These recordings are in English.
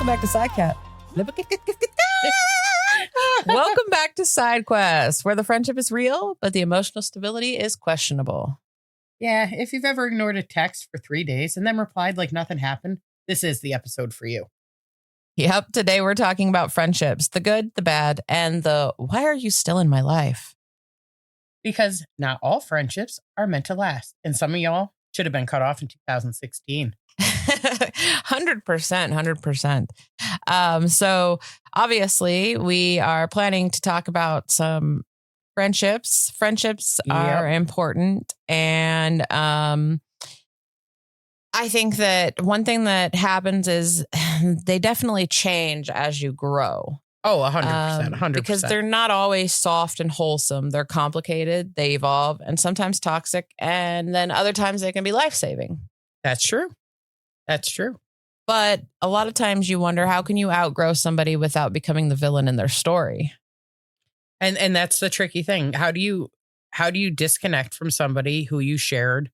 Welcome back to Sidecat. Welcome back to Side Quest, where the friendship is real, but the emotional stability is questionable. Yeah, if you've ever ignored a text for 3 days and then replied like nothing happened, this is the episode for you. Yep, today we're talking about friendships, the good, the bad, and the why are you still in my life? Because not all friendships are meant to last. And some of y'all should have been cut off in 2016. 100%. So obviously we are planning to talk about some friendships. Friendships are important. And I think that one thing that happens is they definitely change as you grow. Oh, 100%. 100%. Because they're not always soft and wholesome. They're complicated. They evolve and sometimes toxic. And then other times they can be life-saving. That's true. That's true. But a lot of times you wonder, how can you outgrow somebody without becoming the villain in their story? And that's the tricky thing. How do you disconnect from somebody who you shared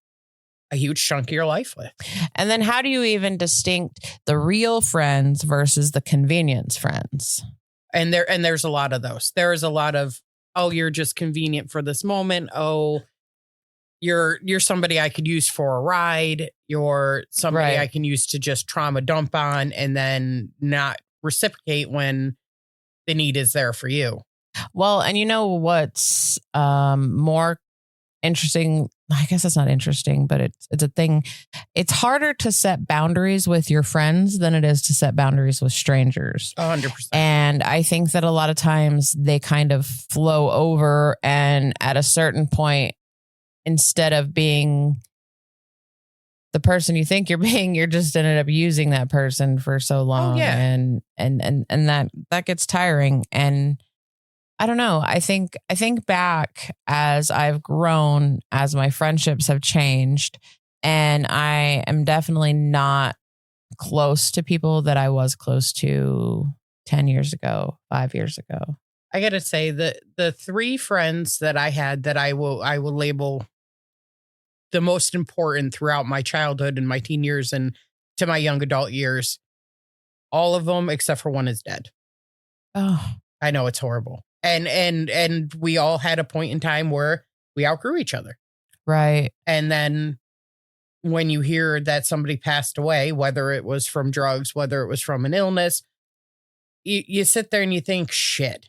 a huge chunk of your life with? And then how do you even distinct the real friends versus the convenience friends? And there's a lot of those. There is a lot of, oh, you're just convenient for this moment. Oh, you're somebody I could use for a ride. You're somebody I can use to just trauma dump on and then not reciprocate when the need is there for you. Well, and you know what's more interesting? I guess it's not interesting, but it's a thing. It's harder to set boundaries with your friends than it is to set boundaries with strangers. 100%. And I think that a lot of times they kind of flow over, and at a certain point, instead of being the person you think you're being, you're just ended up using that person for so long. Oh, yeah. And that gets tiring. And I don't know. I think back as I've grown, as my friendships have changed, and I am definitely not close to people that I was close to 10 years ago, 5 years ago. I got to say the three friends that I had that I will label the most important throughout my childhood and my teen years and to my young adult years, all of them except for one is dead. Oh, I know, it's horrible. And we all had a point in time where we outgrew each other. right. And then when you hear that somebody passed away, whether it was from drugs, whether it was from an illness, you sit there and you think, shit,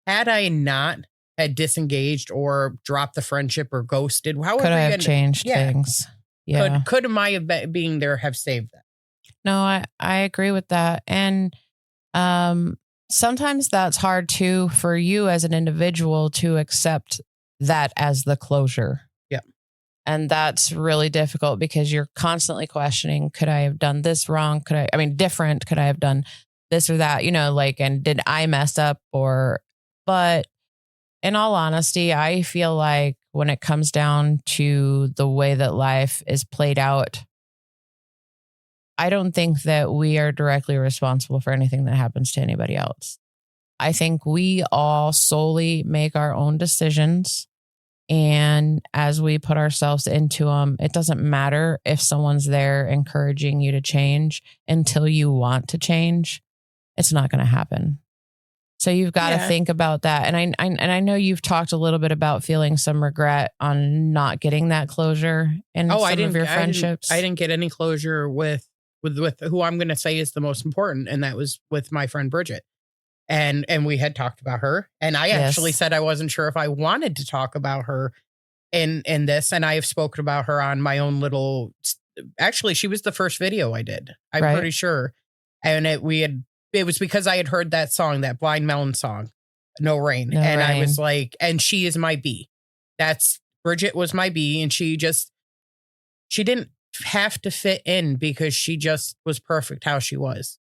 had I not had disengaged or dropped the friendship or ghosted, however Could I have changed things? Yeah. Could my being there have saved that? No, I agree with that. And sometimes that's hard too for you as an individual to accept that as the closure. Yeah. And that's really difficult because you're constantly questioning, could I have done this wrong? Different? Could I have done this or that? And did I mess up but in all honesty, I feel like when it comes down to the way that life is played out, I don't think that we are directly responsible for anything that happens to anybody else. I think we all solely make our own decisions. And as we put ourselves into them, it doesn't matter if someone's there encouraging you to change until you want to change. It's not going to happen. So you've got to think about that. And I know you've talked a little bit about feeling some regret on not getting that closure in some of your friendships. I didn't get any closure with who I'm going to say is the most important. And that was with my friend Bridget. And we had talked about her. And I actually said I wasn't sure if I wanted to talk about her in this. And I have spoken about her on my own little, actually, she was the first video I did. I'm pretty sure. And it was because I had heard that song, that Blind Melon song, No Rain. I was like, and she is my B. Bridget was my B. And she didn't have to fit in because she just was perfect how she was.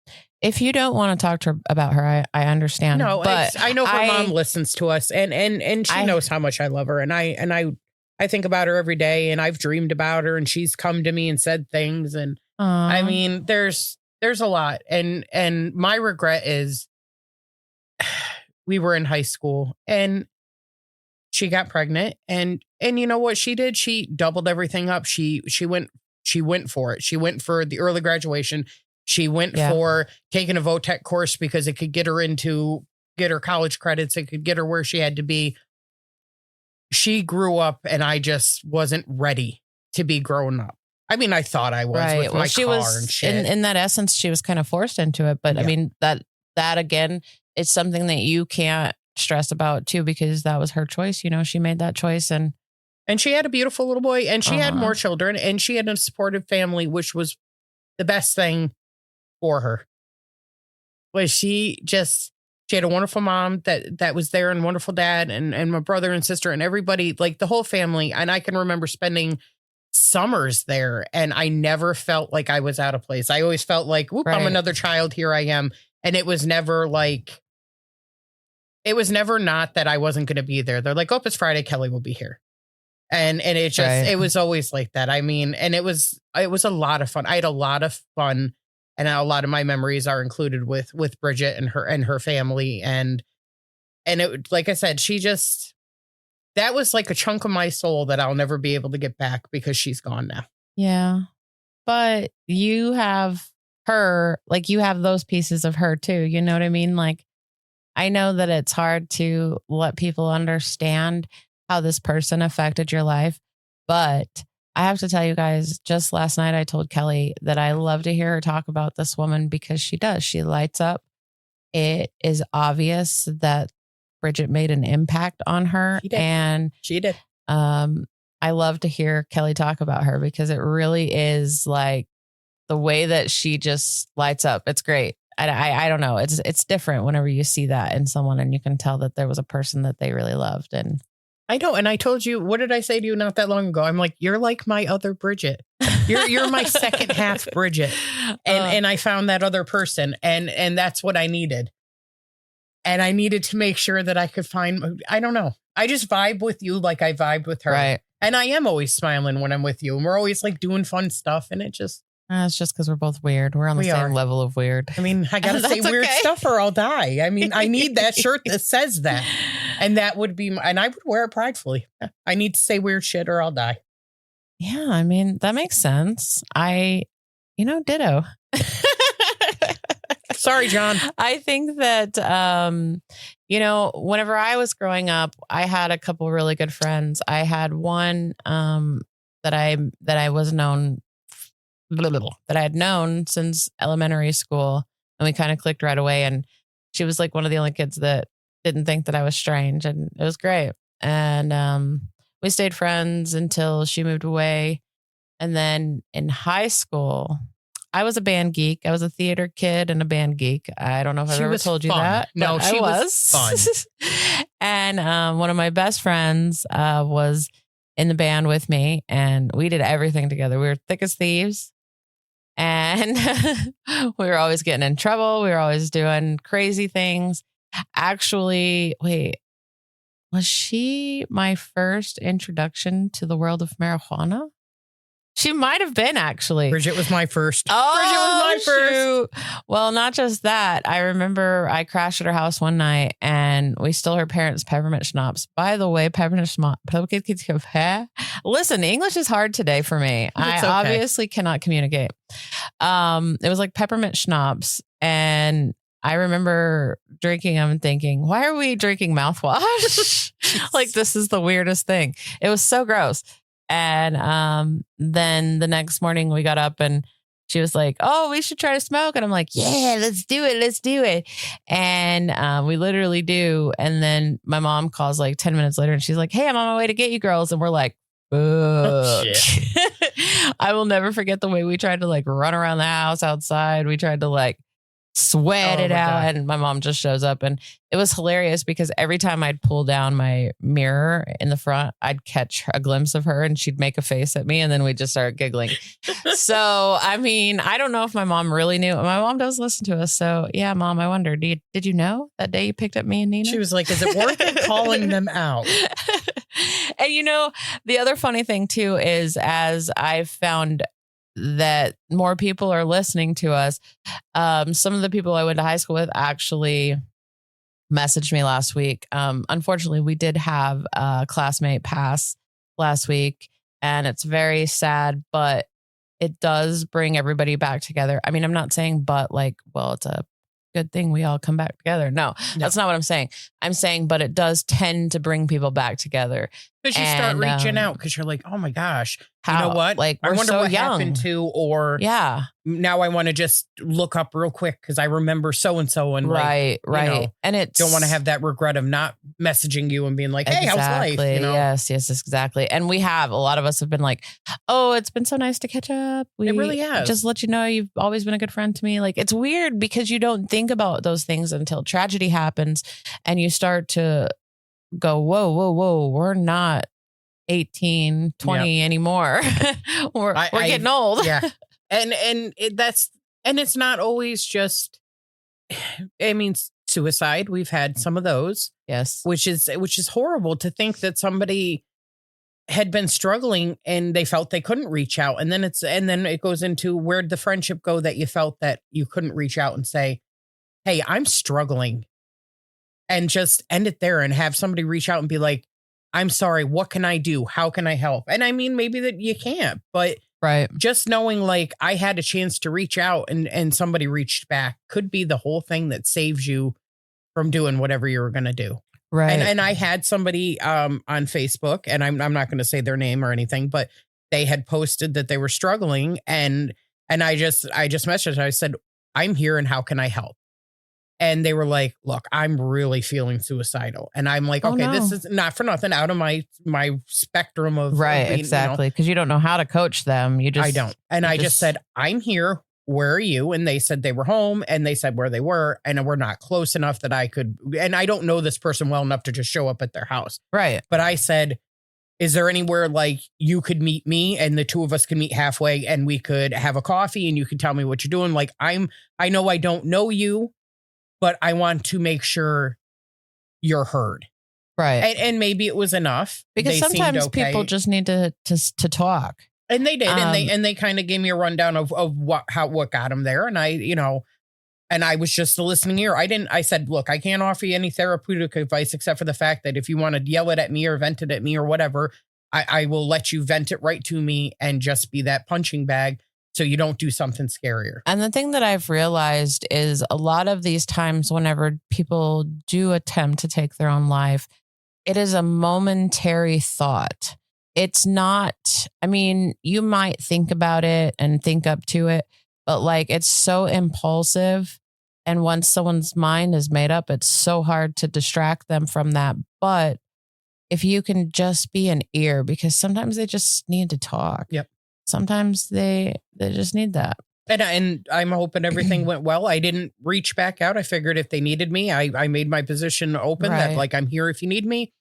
If you don't want to talk to her about her, I understand. No, but I know her mom listens to us and she knows how much I love her. And I think about her every day, and I've dreamed about her, and she's come to me and said things. And I mean, there's a lot. And my regret is we were in high school and she got pregnant, and you know what she did? She doubled everything up. She went for it. She went for the early graduation. She went for taking a VOTEC course because it could get her college credits. It could get her where she had to be. She grew up and I just wasn't ready to be grown up. I mean, I thought I was with my car and shit. In that essence, she was kind of forced into it. But I mean, that again, it's something that you can't stress about too, because that was her choice. You know, she made that choice and she had a beautiful little boy and she had more children and she had a supportive family, which was the best thing for her. Was she had a wonderful mom that was there and a wonderful dad and my brother and sister and everybody, like the whole family. And I can remember spending summers there and I never felt like I was out of place. I always felt like, whoop, I'm another child. Here I am. And it was never not that I wasn't going to be there. They're like, oh, it's Friday. Kelly will be here. And it just, it was always like that. I mean, and it was a lot of fun. I had a lot of fun and a lot of my memories are included with Bridget and her family. And it, like I said, that was like a chunk of my soul that I'll never be able to get back because she's gone now. Yeah. But you have her, like you have those pieces of her too. You know what I mean? Like, I know that it's hard to let people understand how this person affected your life. But I have to tell you guys, just last night, I told Kelly that I love to hear her talk about this woman because she does. She lights up. It is obvious that Bridget made an impact on her. She did. And she did. I love to hear Kelly talk about her because it really is like the way that she just lights up. It's great. I don't know. It's different whenever you see that in someone and you can tell that there was a person that they really loved. And I know. And I told you, what did I say to you not that long ago? I'm like, you're like my other Bridget. You're my second half Bridget. And I found that other person and that's what I needed. And I needed to make sure that I could find, I don't know. I just vibe with you like I vibed with her. Right. And I am always smiling when I'm with you. And we're always like doing fun stuff. And it just. It's just because we're both weird. We're on the same level of weird. I mean, I got to say weird stuff or I'll die. I mean, I need that shirt that says that. And that would be, and I would wear it pridefully. I need to say weird shit or I'll die. Yeah. I mean, that makes sense. Ditto. Sorry, John. I think that, whenever I was growing up, I had a couple really good friends. I had one that I was known, that I had known since elementary school. And we kind of clicked right away. And she was like one of the only kids that didn't think that I was strange. And it was great. And we stayed friends until she moved away. And then in high school, I was a band geek. I was a theater kid and a band geek. I don't know if I've ever told you that. No, she was fun. And one of my best friends was in the band with me, and we did everything together. We were thick as thieves, and we were always getting in trouble. We were always doing crazy things. Actually, wait, was she my first introduction to the world of marijuana? She might have been, actually. Bridget was my first. Oh, Bridget was my first. Well, not just that. I remember I crashed at her house one night and we stole her parents' peppermint schnapps. By the way, peppermint schnapps. Listen, English is hard today for me. I obviously cannot communicate. It was like peppermint schnapps. And I remember drinking them and thinking, why are we drinking mouthwash? Like, this is the weirdest thing. It was so gross. And then the next morning we got up and she was like, oh, we should try to smoke. And I'm like, yeah, let's do it. And we literally do. And then my mom calls like 10 minutes later and she's like, hey, I'm on my way to get you girls. And we're like, shit. I will never forget the way we tried to like run around the house outside. We tried to like sweat it out. God. And my mom just shows up, and it was hilarious because every time I'd pull down my mirror in the front, I'd catch a glimpse of her and she'd make a face at me, and then we'd just start giggling. So, I mean, I don't know if my mom really knew. My mom does listen to us. So yeah, Mom, I wonder, did you know that day you picked up me and Nina? She was like, is it worth it calling them out? And the other funny thing too is, as I've found that more people are listening to us. Some of the people I went to high school with actually messaged me last week. Unfortunately, we did have a classmate pass last week, and it's very sad, but it does bring everybody back together. I mean, I'm not saying, but like, well, it's a good thing we all come back together. No, that's not what I'm saying. I'm saying, but it does tend to bring people back together. Because you start reaching out because you're like, oh my gosh, you know what? Like, I wonder so what young. happened to, or now I want to just look up real quick because I remember so-and-so and right. You know, And it's don't want to have that regret of not messaging you and being like, hey, how's life? You know? Yes, exactly. And a lot of us have been like, oh, it's been so nice to catch up. It really has. Just let you know you've always been a good friend to me. Like, it's weird because you don't think about those things until tragedy happens and you start to go, whoa, we're not 18, 20 anymore. we're getting old. Yeah. And it's not always just, I mean, suicide. We've had some of those. Yes. Which is horrible to think that somebody had been struggling and they felt they couldn't reach out. And then it goes into, where'd the friendship go that you felt that you couldn't reach out and say, hey, I'm struggling, and just end it there and have somebody reach out and be like, I'm sorry, what can I do? How can I help? And I mean, maybe that you can't, but just knowing like I had a chance to reach out and somebody reached back could be the whole thing that saves you from doing whatever you were going to do. Right. And I had somebody on Facebook, and I'm not going to say their name or anything, but they had posted that they were struggling, and I just messaged, I said, I'm here and how can I help? And they were like, look, I'm really feeling suicidal. And I'm like, okay, this is not for nothing, out of my spectrum of being, exactly. Because you don't know how to coach them. I don't. And I just said, I'm here. Where are you? And they said they were home, and they said where they were, and we're not close enough that I could, and I don't know this person well enough to just show up at their house. Right. But I said, is there anywhere like you could meet me and the two of us could meet halfway and we could have a coffee and you could tell me what you're doing? Like, I know I don't know you, but I want to make sure you're heard. Right. And maybe it was enough. Because sometimes people just need to talk. And they did. And they kind of gave me a rundown of what got them there. And I was just a listening ear. I said, look, I can't offer you any therapeutic advice except for the fact that if you want to yell it at me or vent it at me or whatever, I will let you vent it right to me and just be that punching bag, so you don't do something scarier. And the thing that I've realized is a lot of these times whenever people do attempt to take their own life, it is a momentary thought. It's not, I mean, you might think about it and think up to it, but like it's so impulsive. And once someone's mind is made up, it's so hard to distract them from that. But if you can just be an ear, because sometimes they just need to talk. Yep. Sometimes they just need that. And I'm hoping everything went well. I didn't reach back out. I figured if they needed me, I made my position open that like, I'm here if you need me.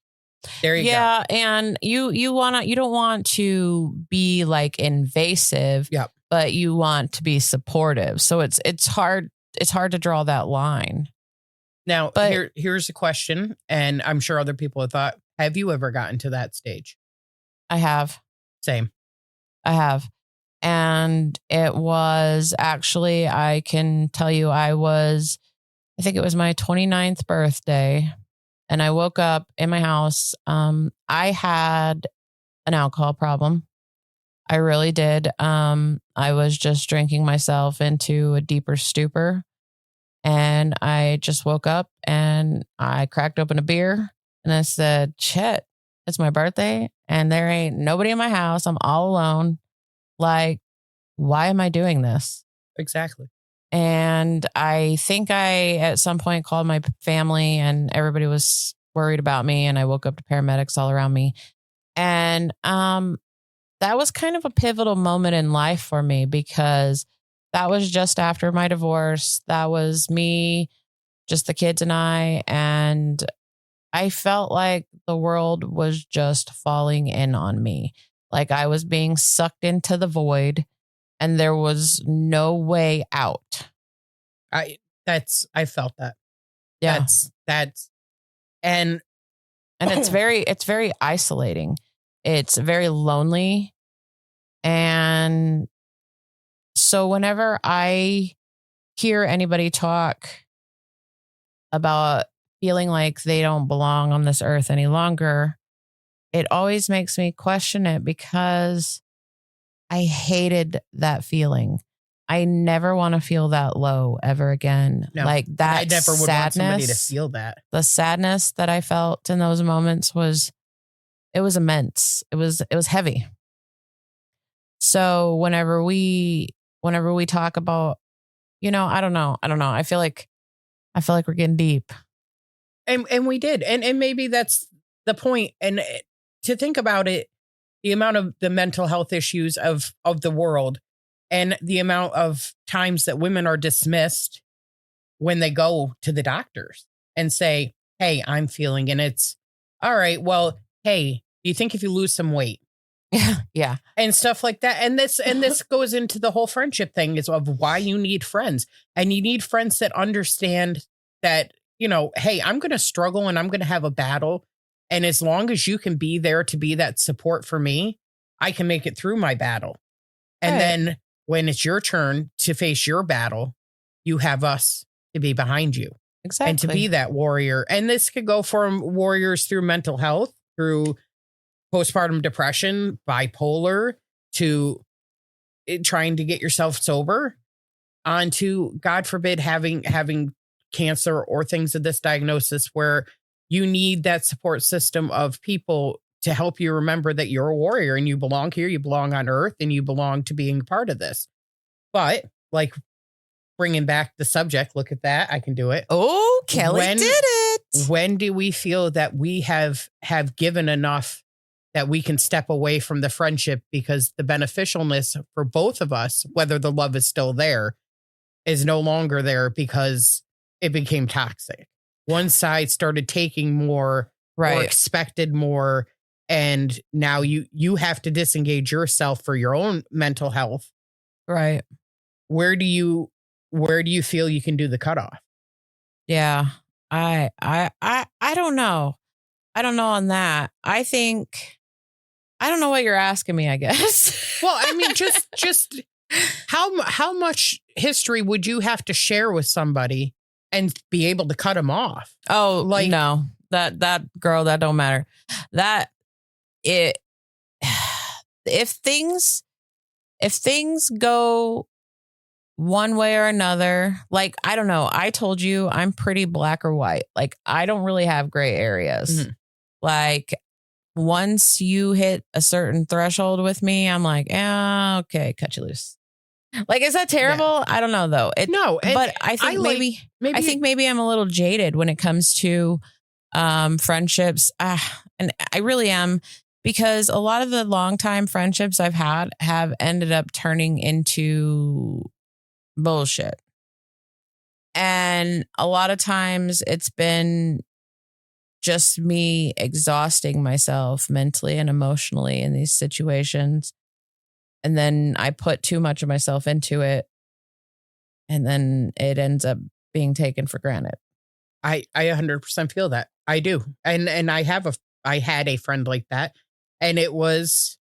There you go. Yeah. And you don't want to be like invasive, but you want to be supportive. So it's hard to draw that line. Now, here's a question, and I'm sure other people have thought, have you ever gotten to that stage? I have. Same. I have. And it was actually, I can tell you, I think it was my 29th birthday, and I woke up in my house. I had an alcohol problem. I really did. I was just drinking myself into a deeper stupor, and I just woke up and I cracked open a beer and I said, shit, it's my birthday and there ain't nobody in my house. I'm all alone. Like, why am I doing this? Exactly. And I think I, at some point, called my family and everybody was worried about me. And I woke up to paramedics all around me. And that was kind of a pivotal moment in life for me, because that was just after my divorce. That was me, just the kids and I. And I felt like the world was just falling in on me. Like I was being sucked into the void and there was no way out. I felt that. Yeah. That's and it's very isolating. It's very lonely. And so whenever I hear anybody talk about feeling like they don't belong on this earth any longer, it always makes me question it, because I hated that feeling. I never want to feel that low ever again. No, like that I never would want somebody to feel that. The sadness that I felt in those moments was immense. It was heavy. So whenever we talk about, I don't know. I feel like we're getting deep. And we did. And maybe that's the point. And to think about it, the amount of the mental health issues of the world and the amount of times that women are dismissed when they go to the doctors and say, hey, I'm feeling, and it's all right. Well, hey, do you think if you lose some weight? Yeah. And stuff like that. And this goes into the whole friendship thing is of why you need friends. And you need friends that understand that, hey, I'm going to struggle and I'm going to have a battle. And as long as you can be there to be that support for me, I can make it through my battle. And then when it's your turn to face your battle, you have us to be behind you. Exactly. And to be that warrior. And this could go from warriors through mental health, through postpartum depression, bipolar, to trying to get yourself sober, onto, God forbid, having cancer or things of this diagnosis where you need that support system of people to help you remember that you're a warrior and you belong here, you belong on earth, and you belong to being part of this. But like bringing back the subject, look at that. I can do it. Oh, Kelly did it. When do we feel that we have given enough that we can step away from the friendship because the beneficialness for both of us, whether the love is still there, is no longer there because it became toxic. One side started taking more or expected more. And now you have to disengage yourself for your own mental health. Right. Where do you feel you can do the cutoff? Yeah. I don't know. I don't know on that. I think, I don't know what you're asking me, I guess. Well, I mean, just how much history would you have to share with somebody and be able to cut them off? Oh, like, no, that girl, that don't matter. That if things go one way or another, like, I don't know. I told you I'm pretty black or white. Like, I don't really have gray areas. Mm-hmm. Like, once you hit a certain threshold with me, I'm like, yeah, okay, cut you loose. Like, is that terrible? Yeah. I don't know though. No, but I think maybe I'm a little jaded when it comes to friendships. And I really am, because a lot of the longtime friendships I've had have ended up turning into bullshit. And a lot of times it's been just me exhausting myself mentally and emotionally in these situations. And then I put too much of myself into it. And then it ends up being taken for granted. I 100% feel that. I do. And I had a friend like that. And it was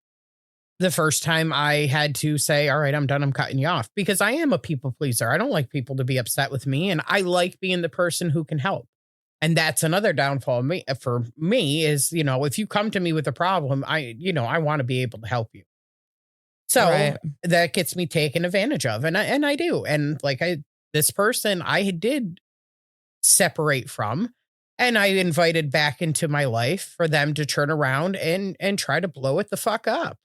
the first time I had to say, all right, I'm done. I'm cutting you off, because I am a people pleaser. I don't like people to be upset with me. And I like being the person who can help. And that's another downfall for me is, if you come to me with a problem, I want to be able to help you. So that gets me taken advantage of. And I do. And like this person I did separate from, and I invited back into my life for them to turn around and try to blow it the fuck up.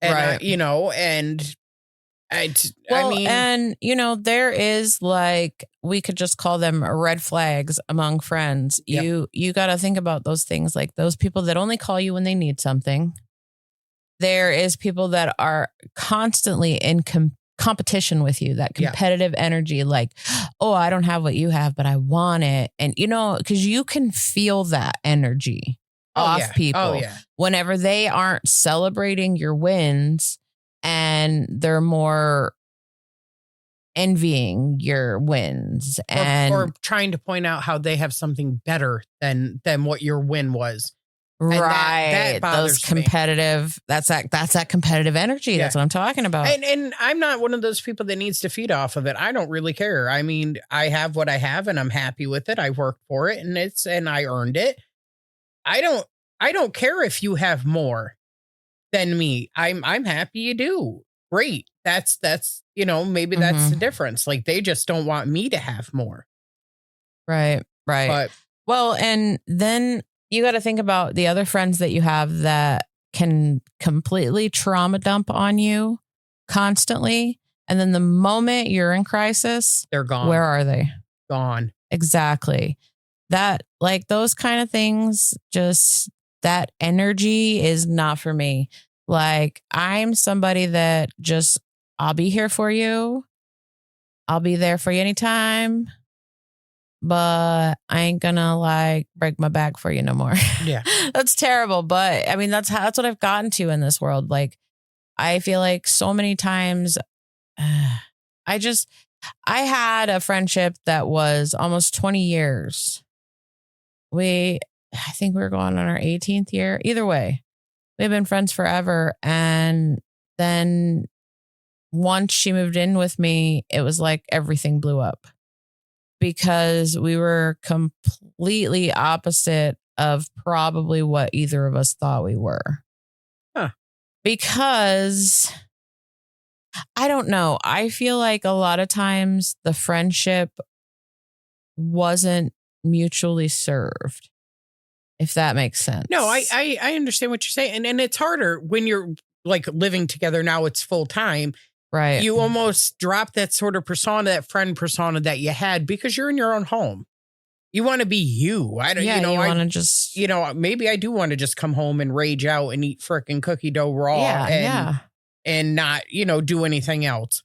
And there is, like, we could just call them red flags among friends. Yep. You got to think about those things, like those people that only call you when they need something. There is people that are constantly in competition with you, that competitive energy, like, oh, I don't have what you have, but I want it. And, because you can feel that energy off people whenever they aren't celebrating your wins and they're more envying your wins or trying to point out how they have something better than what your win was. Right. That those competitive, me. That's that competitive energy. Yeah. That's what I'm talking about. And I'm not one of those people that needs to feed off of it. I don't really care. I mean, I have what I have and I'm happy with it. I worked for it and I earned it. I don't care if you have more. than me. I'm happy you do. Great. That's maybe that's the difference. Like they just don't want me to have more. Right. But well, and then you got to think about the other friends that you have that can completely trauma dump on you constantly. And then the moment you're in crisis, they're gone. Where are they? Gone. Exactly. That, like, those kind of things, just that energy is not for me. Like, I'm somebody that just, I'll be here for you. I'll be there for you anytime. But I ain't gonna like break my back for you no more. Yeah. That's terrible. But I mean, that's what I've gotten to in this world. Like, I feel like so many times I had a friendship that was almost 20 years. I think we were going on our 18th year. Either way, we've been friends forever. And then once she moved in with me, it was like everything blew up. Because we were completely opposite of probably what either of us thought we were. Huh. Because I don't know. I feel like a lot of times the friendship wasn't mutually served, if that makes sense. No, I understand what you're saying. And it's harder when you're like living together. Now it's full time. Right. You almost drop that sort of persona, that friend persona that you had because you're in your own home. You want to be you. I don't, you want to just, maybe I do want to just come home and rage out and eat frickin' cookie dough raw and not, do anything else.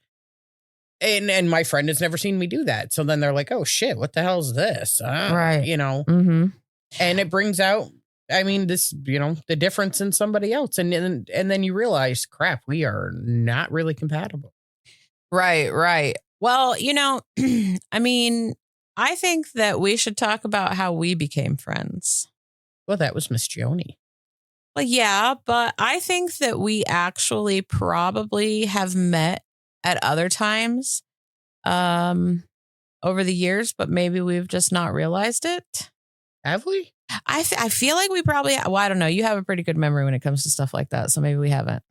And my friend has never seen me do that. So then they're like, oh shit, what the hell is this? Right. Mm-hmm. And it brings out, this, the difference in somebody else. And then you realize, crap, we are not really compatible. Right. Well, I think that we should talk about how we became friends. Well, that was Miss Joni. Well, yeah, but I think that we actually probably have met at other times over the years, but maybe we've just not realized it. Have we? I feel like we probably, I don't know. You have a pretty good memory when it comes to stuff like that. So maybe we haven't.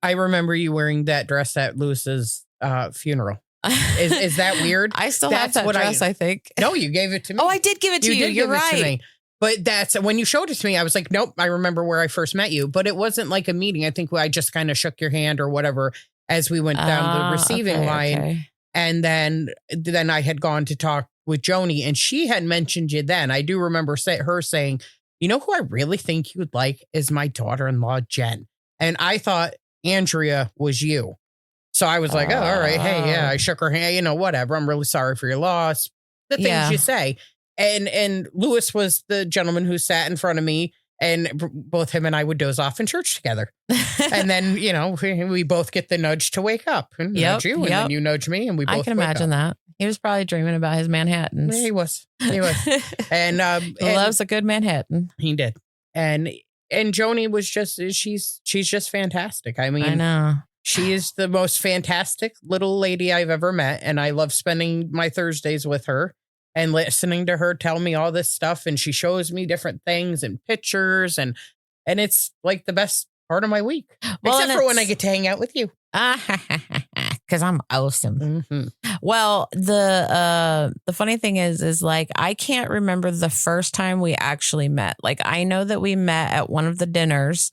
I remember you wearing that dress at Lewis's funeral. Is that weird? I still have that dress, I think. No, you gave it to me. Oh, I did give it to you. You're right. But that's when you showed it to me, I was like, nope, I remember where I first met you. But it wasn't like a meeting. I think I just kind of shook your hand or whatever as we went down the receiving line. Okay. And then I had gone to talk with Joni and she had mentioned you then. I do remember her saying, who I really think you would like is my daughter-in-law, Jen. And I thought Andrea was you. So I was like, oh, all right. Hey, yeah, I shook her hand, whatever. I'm really sorry for your loss. The things you say. And Lewis was the gentleman who sat in front of me and both him and I would doze off in church together. And then, we both get the nudge to wake up and nudge you and then you nudge me and we both I can imagine that. He was probably dreaming about his Manhattans. He was. And loves a good Manhattan. He did. And Joni was she's just fantastic. I know. She is the most fantastic little lady I've ever met. And I love spending my Thursdays with her and listening to her tell me all this stuff. And she shows me different things and pictures. And it's like the best part of my week. Well, except for when I get to hang out with you. Because I'm awesome. Mm-hmm. Well, the funny thing is like, I can't remember the first time we actually met. Like, I know that we met at one of the dinners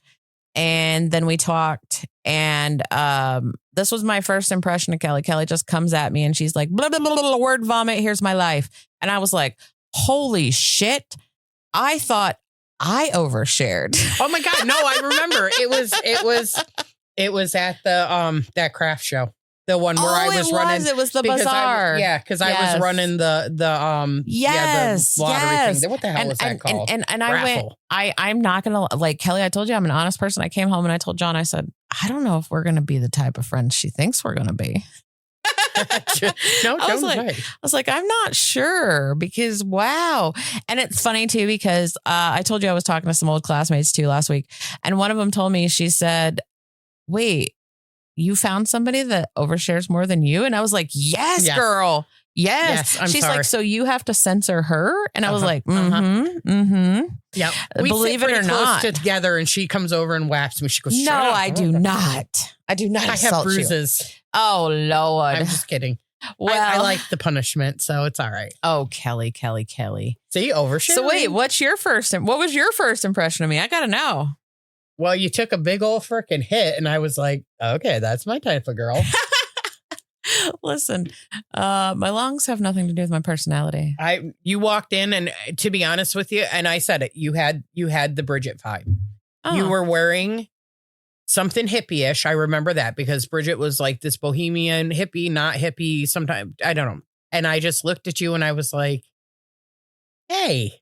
and then we talked. And this was my first impression of Kelly. Kelly just comes at me and she's like, blah, blah, blah, blah, word vomit. Here's my life. And I was like, holy shit. I thought I overshared. Oh my God. No, I remember. It was at the that craft show. The one where I was running. It was the bazaar. Because I was running the lottery thing. What the hell was that called? And I went, I'm not going to, like, Kelly, I told you I'm an honest person. I came home and I told John, I said, I don't know if we're going to be the type of friends she thinks we're going to be. No, I was like, I'm not sure because wow. And it's funny too, because I told you I was talking to some old classmates too last week. And one of them told me, she said, wait, you found somebody that overshares more than you? And I was like, yes, girl. Yes. I'm She's sorry. like, so you have to censor her? And I was like, Yeah. Believe it or not. Together, and she comes over and whaps me. She goes, no, I do not. I do not. I have bruises. You. Oh, Lord. I'm just kidding. Well, I like the punishment, so it's all right. Oh, Kelly. See, oversharing. So wait, what was your first impression of me? I got to know. Well, you took a big old freaking hit, and I was like, okay, that's my type of girl. Listen, my lungs have nothing to do with my personality. You walked in, and to be honest with you, and I said it, you had the Bridget vibe. Oh. You were wearing something hippie-ish. I remember that because Bridget was like this bohemian hippie, not hippie. Sometimes I don't know. And I just looked at you, and I was like, "Hey,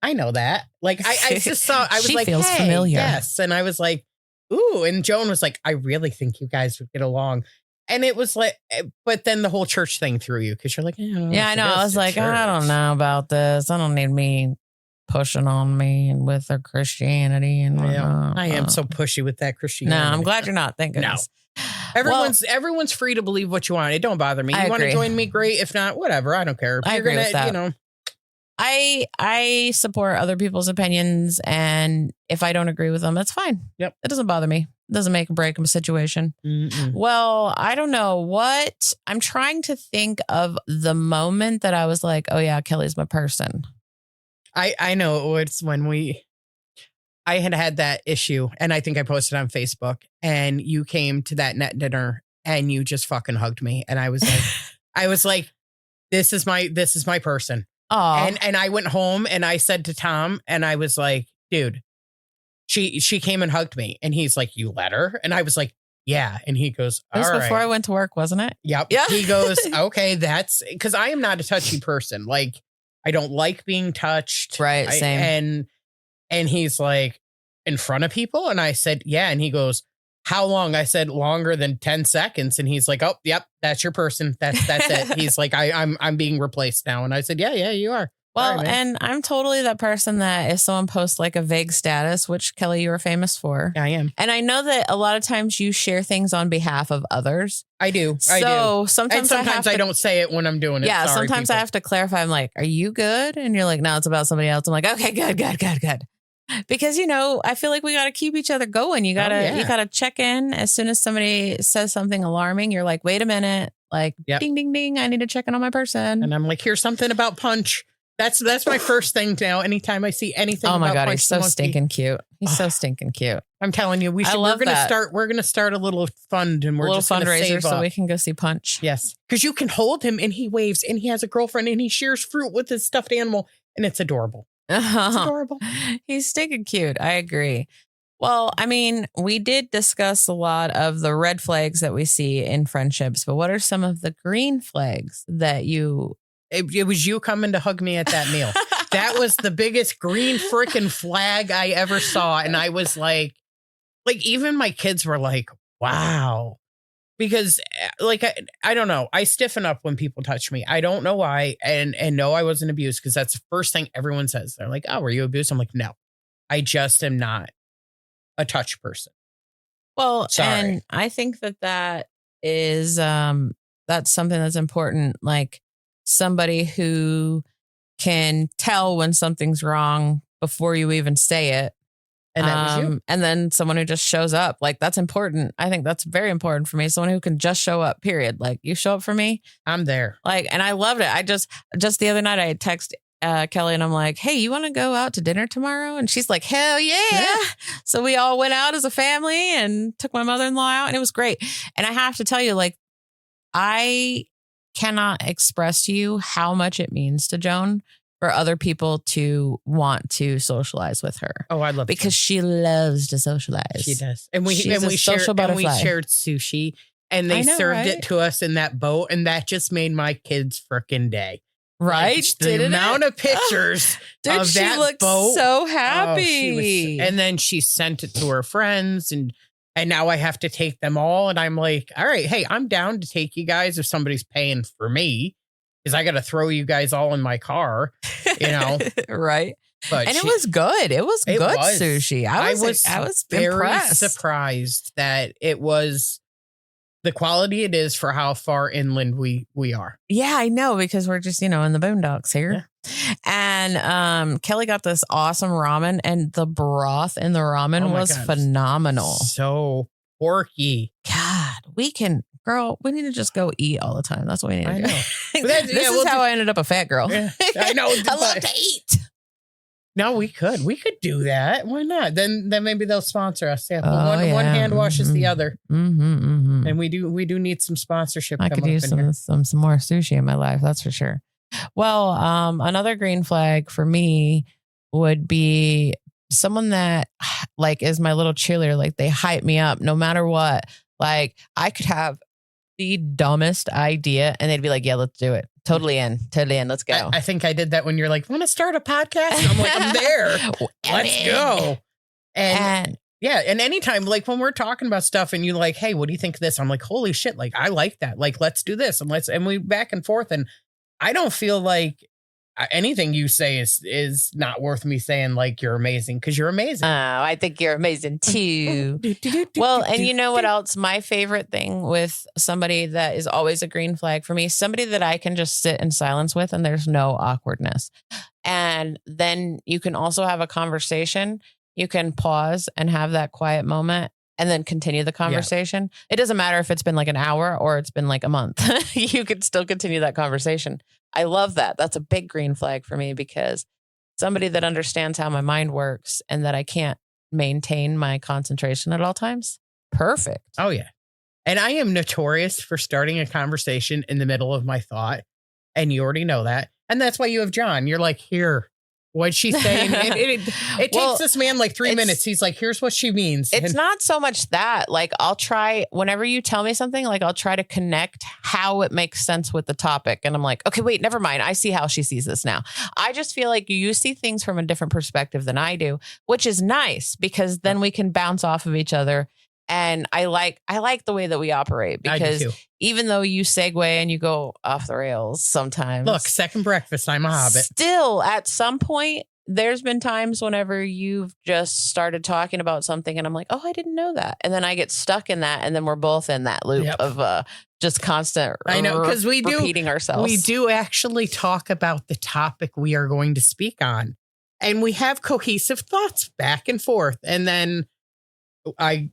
I know that." Like I just saw. I was she like, feels "Hey, familiar." yes." And I was like, "Ooh." And Joan was like, "I really think you guys would get along." And it was like, but then the whole church thing threw you because you're like, yeah, I know. I was like, I don't know about this. I don't need me pushing on me and with their Christianity and whatnot. I am so pushy with that Christianity. No, I'm glad you're not. Thank goodness. No. Everyone's free to believe what you want. It don't bother me. You want to join me? Great. If not, whatever. I don't care. I agree with that. I support other people's opinions, and if I don't agree with them, that's fine. Yep. It doesn't bother me. It doesn't make or break a situation. Mm-mm. Well, I don't know what I'm trying to think of the moment that I was like, oh yeah, Kelly's my person. I know it's when I had that issue, and I think I posted on Facebook, and you came to that net dinner and you just fucking hugged me. And I was like, this is my person. Oh, and I went home and I said to Tom, and I was like, dude, she came and hugged me, and he's like, you let her? And I was like, yeah. And he goes, all right. It was before I went to work, wasn't it? Yep. Yeah. He goes, okay, that's because I am not a touchy person. Like, I don't like being touched. Right. Same. And he's like, in front of people? And I said, yeah. And he goes, how long? I said, longer than 10 seconds. And he's like, oh, yep, that's your person. That's it. He's like, I'm being replaced now. And I said, yeah, you are. Well, right, and I'm totally that person that if someone posts like a vague status, which Kelly, you are famous for. I am. And I know that a lot of times you share things on behalf of others. I do. So sometimes I don't say it when I'm doing it. Yeah. Sorry, sometimes people. I have to clarify. I'm like, are you good? And you're like, no, it's about somebody else. I'm like, okay, good. Because, I feel like we got to keep each other going. You got to check in as soon as somebody says something alarming. You're like, wait a minute, like, ding, ding, ding. I need to check in on my person. And I'm like, here's something about Punch. That's my first thing now. Anytime I see anything. Oh my about God, Punch he's so stinking cute. He's so stinking cute. I'm telling you, we're gonna start a little fund, and we're a little just gonna fundraiser save so up. we can go see Punch. Yes, because you can hold him and he waves and he has a girlfriend and he shares fruit with his stuffed animal and it's adorable. It's adorable. He's stinking cute. I agree. Well, I mean, we did discuss a lot of the red flags that we see in friendships, but what are some of the green flags that you... It was you coming to hug me at that meal. That was the biggest green freaking flag I ever saw. And I was like even my kids were like, wow. Because like, I don't know. I stiffen up when people touch me. I don't know why. And no, I wasn't abused because that's the first thing everyone says. They're like, oh, were you abused? I'm like, no, I just am not a touch person. Well, sorry. And I think that is, that's something that's important. Like somebody who can tell when something's wrong before you even say it. And that was you. And then someone who just shows up, like that's important. I think that's very important for me. Someone who can just show up, period. Like you show up for me. I'm there. Like, and I loved it. I just the other night I text Kelly and I'm like, hey, you want to go out to dinner tomorrow? And she's like, hell yeah. So we all went out as a family and took my mother-in-law out and it was great. And I have to tell you, like, I cannot express to you how much it means to Joan for other people to want to socialize with her. Oh, I love it. Because she loves to socialize. She does. And we shared sushi and they served it to us in that boat. And that just made my kids' frickin' day. Right? Like, the amount of pictures of she that looked boat. So happy. And then she sent it to her friends and now I have to take them all. And I'm like, all right, hey, I'm down to take you guys if somebody's paying for me. Because I got to throw you guys all in my car, right. But it was good. It was good sushi. I was very surprised that it was the quality it is for how far inland we are. Yeah, I know, because we're just, in the boondocks here. Yeah. And Kelly got this awesome ramen, and the broth in the ramen was phenomenal. So porky. God, we need to just go eat all the time. That's what we need to do. This is how I ended up a fat girl. Yeah, I know. I love to eat. No, we could do that. Why not? Then maybe they'll sponsor us. Yeah, one hand washes the other, and we do need some sponsorship. I could use some more sushi in my life. That's for sure. Well, another green flag for me would be someone that is my little cheerleader. Like, they hype me up no matter what. Like, I could have the dumbest idea and they'd be like, yeah, let's do it. Totally in. Let's go. I think I did that when you're like, want to start a podcast? And I'm like, I'm there. Let's go. And yeah. And anytime, like when we're talking about stuff and you're like, hey, what do you think of this? I'm like, holy shit. Like, I like that. Like, let's do this. And we back and forth. And I don't feel like anything you say is not worth me saying like you're amazing, because you're amazing. Oh, I think you're amazing too. Well, and you know what else? My favorite thing with somebody that is always a green flag for me, somebody that I can just sit in silence with and there's no awkwardness. And then you can also have a conversation. You can pause and have that quiet moment and then continue the conversation. Yeah. It doesn't matter if it's been like an hour or it's been like a month. You could still continue that conversation. I love that. That's a big green flag for me, because somebody that understands how my mind works and that I can't maintain my concentration at all times. Perfect. Oh, yeah. And I am notorious for starting a conversation in the middle of my thought. And you already know that. And that's why you have John. You're like, here. What'd she say? It takes this man like 3 minutes. He's like, here's what she means. It's not so much that. Like, I'll try, whenever you tell me something, like I'll try to connect how it makes sense with the topic. And I'm like, okay, wait, never mind. I see how she sees this now. I just feel like you see things from a different perspective than I do, which is nice, because then we can bounce off of each other. And I like the way that we operate, because even though you segue and you go off the rails sometimes. Look, second breakfast, I'm a hobbit. Still, at some point, there's been times whenever you've just started talking about something and I'm like, oh, I didn't know that. And then I get stuck in that. And then we're both in that loop of just constant because we do repeating ourselves. We do actually talk about the topic we are going to speak on. And we have cohesive thoughts back and forth. And then I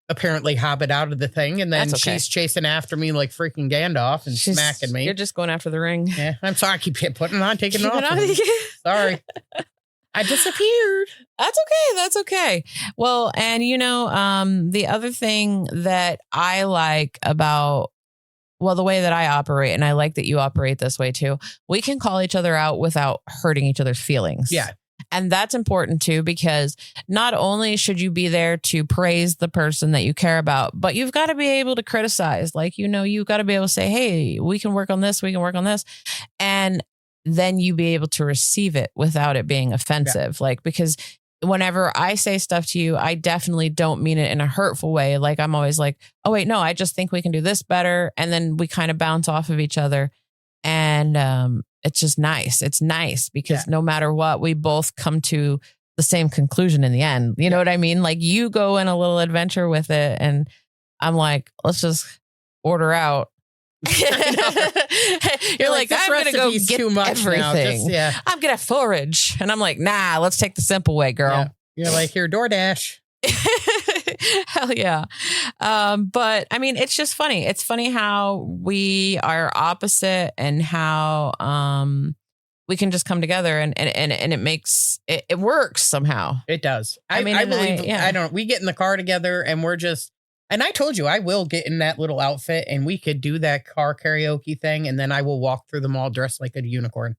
apparently hobbit out of the thing, and then she's chasing after me like freaking Gandalf and smacking me. You're just going after the ring. Yeah, I'm sorry. I keep putting it on, taking it off. Sorry. I disappeared. That's okay. Well, and the other thing that I like about, the way that I operate, and I like that you operate this way too, we can call each other out without hurting each other's feelings. Yeah. And that's important too, because not only should you be there to praise the person that you care about, but you've got to be able to criticize. Like, you've got to be able to say, hey, we can work on this. We can work on this. And then you be able to receive it without it being offensive. Yeah. Like, because whenever I say stuff to you, I definitely don't mean it in a hurtful way. Like, I'm always like, oh, wait, no, I just think we can do this better. And then we kind of bounce off of each other. And it's just nice. It's nice because no matter what, we both come to the same conclusion in the end. You know what I mean? Like, you go in a little adventure with it and I'm like, let's just order out. You're like, I'm going to go get too much everything. I'm going to forage. And I'm like, nah, let's take the simple way, girl. Yeah. You're like, here, DoorDash. Hell yeah. But I mean, it's just funny. It's funny how we are opposite and how we can just come together and it makes it works somehow. It does. I believe we get in the car together and we're just, and I told you I will get in that little outfit and we could do that car karaoke thing, and then I will walk through the mall dressed like a unicorn.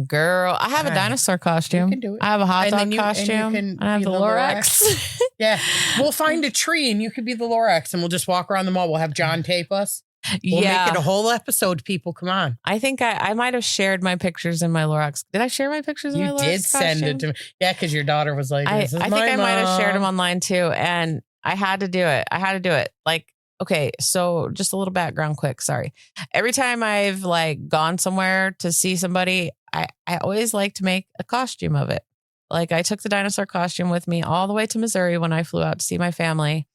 Girl, I have a dinosaur costume. You can do it. I have a hot dog costume. And I have the Lorax. Yeah. We'll find a tree and you could be the Lorax and we'll just walk around the mall. We'll have John tape us. We'll make it a whole episode, people. Come on. I think I might have shared my pictures in my Lorax. Did I share my pictures in my Lorax costume? You did send it to me. Yeah, because your daughter was like, I think I might have shared them online too. And I had to do it. Like, okay, so just a little background quick. Sorry. Every time I've like gone somewhere to see somebody, I always like to make a costume of it. Like, I took the dinosaur costume with me all the way to Missouri when I flew out to see my family,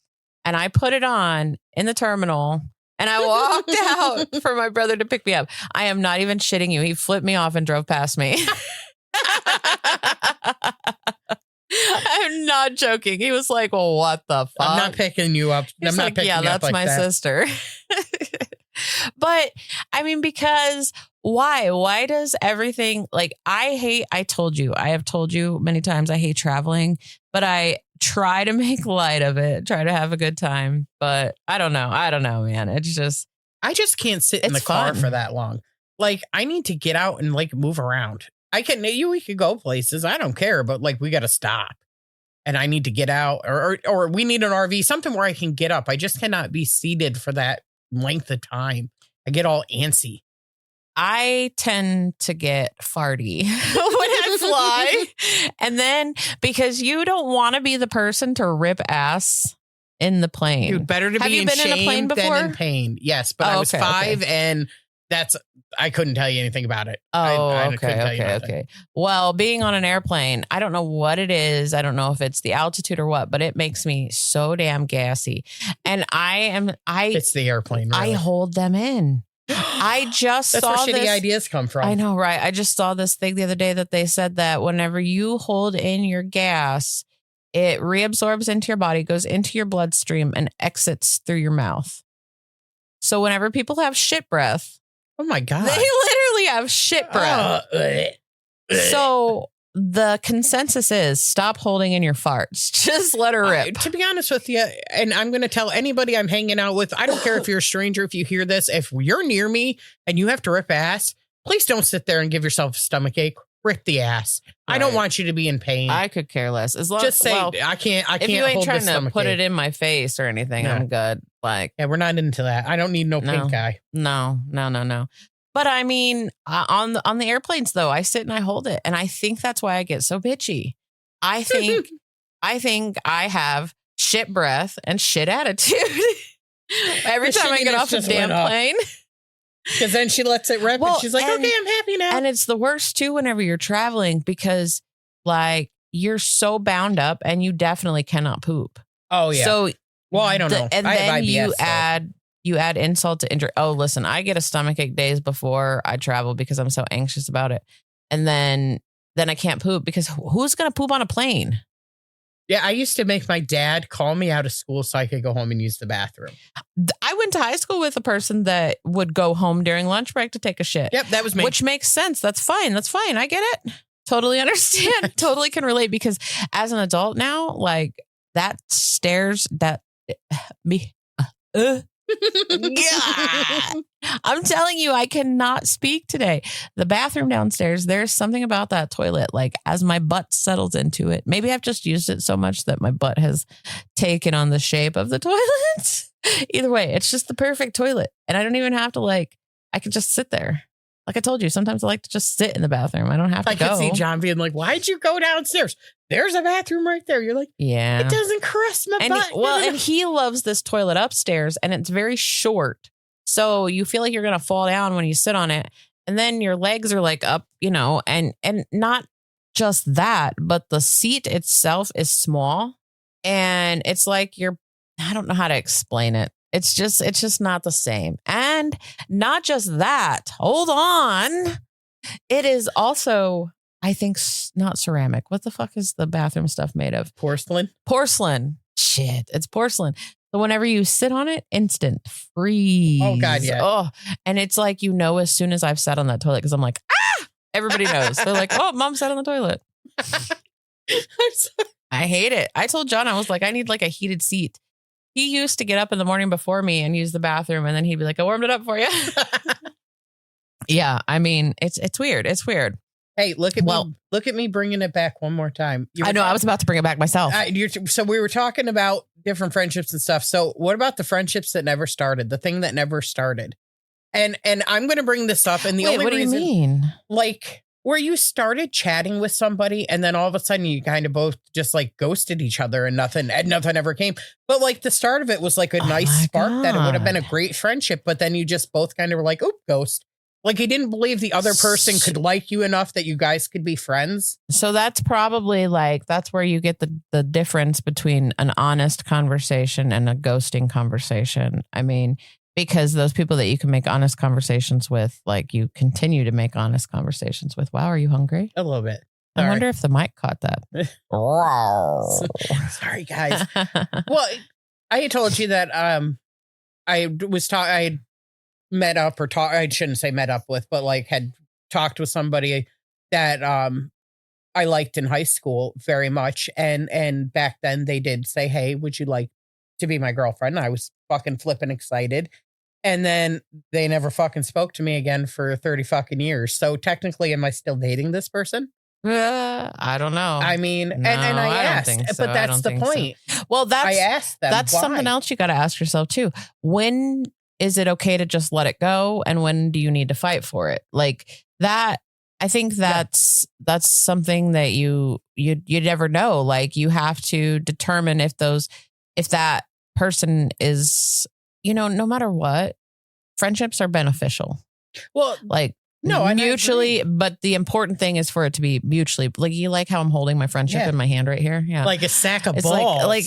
and I put it on in the terminal and I walked out for my brother to pick me up. I am not even shitting you. He flipped me off and drove past me. I'm not joking. He was like, well, what the fuck? I'm not picking you up. I'm not picking you up. Yeah, that's my sister. But I mean, because why? Why does everything like I have told you many times I hate traveling, but I try to make light of it, try to have a good time. But I don't know, man. It's just, I just can't sit in the car for that long. Like I need to get out and like move around. We could go places. I don't care, but like we got to stop. And I need to get out or we need an RV, something where I can get up. I just cannot be seated for that length of time. I get all antsy. I tend to get farty when I fly. And then because you don't want to be the person to rip ass in the plane. Dude, better to be in shame than in pain. Yes, but I was 5 and I couldn't tell you anything about it. Okay. Well, being on an airplane, I don't know what it is. I don't know if it's the altitude or what, but it makes me so damn gassy. And it's the airplane. Really. I hold them in. I just That's saw where shitty ideas come from. I know, right? I just saw this thing the other day that they said that whenever you hold in your gas, it reabsorbs into your body, goes into your bloodstream, and exits through your mouth. So whenever people have shit breath, oh my God, they literally have shit breath. So the consensus is stop holding in your farts. Just let her rip. To be honest with you, and I'm going to tell anybody I'm hanging out with, I don't care if you're a stranger, if you hear this, if you're near me and you have to rip ass, please don't sit there and give yourself a stomach ache. Rip the ass. Right. I don't want you to be in pain. I could care less. As long just say I can't. If you ain't trying to put it in my face or anything, I'm good. Like, yeah, we're not into that. I don't need no pink eye. No. But I mean, on the airplanes though, I sit and I hold it, and I think that's why I get so bitchy. I think I have shit breath and shit attitude every time I get off a damn plane. Because then she lets it rip and she's like, okay, I'm happy now. And it's the worst too whenever you're traveling because like you're so bound up and you definitely cannot poop. Oh yeah. So I don't know. And then you add insult to injury. Oh, listen, I get a stomachache days before I travel because I'm so anxious about it. And then I can't poop because who's going to poop on a plane? Yeah, I used to make my dad call me out of school so I could go home and use the bathroom. I went to high school with a person that would go home during lunch break to take a shit. Yep, that was me. Which makes sense. That's fine. I get it. Totally understand. Totally can relate because as an adult now, like that stairs that me. Yeah. I'm telling you, I cannot speak today. The bathroom downstairs, there's something about that toilet. Like as my butt settles into it, maybe I've just used it so much that my butt has taken on the shape of the toilet. Either way, it's just the perfect toilet. And I don't even have to I can just sit there. Like I told you, sometimes I like to just sit in the bathroom. I don't have to go. I can see John being like, why'd you go downstairs? There's a bathroom right there. You're like, yeah, it doesn't caress my butt. And he loves this toilet upstairs and it's very short. So you feel like you're going to fall down when you sit on it. And then your legs are like up, and not just that, but the seat itself is small. And it's like I don't know how to explain it. It's just not the same. And not just that. Hold on. It is also, I think, not ceramic. What the fuck is the bathroom stuff made of? Porcelain. Shit. It's porcelain. So whenever you sit on it, instant freeze. Oh, God, yeah. Oh, and it's like, as soon as I've sat on that toilet, because I'm like, everybody knows. They're like, oh, mom sat on the toilet. I hate it. I told John, I was like, I need like a heated seat. He used to get up in the morning before me and use the bathroom. And then he'd be like, I warmed it up for you. Yeah. I mean, it's weird. It's weird. Hey, look at me bringing it back one more time. I know. I was about to bring it back myself. So we were talking about different friendships and stuff. So what about the friendships that never started? The thing that never started? And I'm going to bring this up. And the only reason, what do you mean? Like where you started chatting with somebody and then all of a sudden you kind of both just like ghosted each other and nothing ever came. But like the start of it was like a nice spark that it would have been a great friendship. But then you just both kind of were like, oh, ghost. Like he didn't believe the other person could like you enough that you guys could be friends. So that's probably like, that's where you get the difference between an honest conversation and a ghosting conversation. I mean, because those people that you can make honest conversations with, like you continue to make honest conversations with. Wow, are you hungry? A little bit. I wonder if the mic caught that. Sorry, guys. Well, I had told you that I met up or talk. I shouldn't say met up with, but like had talked with somebody that I liked in high school very much, and back then they did say, "Hey, would you like to be my girlfriend?" And I was fucking flipping excited, and then they never fucking spoke to me again for 30 fucking years. So technically, am I still dating this person? I don't know. I mean, and I asked, but that's the point. So. Well, I asked them. That's why. something else you got to ask yourself too. When is it okay to just let it go, and when do you need to fight for it? Like that. I think that's something that you never know. Like you have to determine if that person is, no matter what, friendships are beneficial. Well, like. No, mutually, but the important thing is for it to be mutually. Like you like how I'm holding my friendship in my hand right here, yeah, like a sack of balls. Like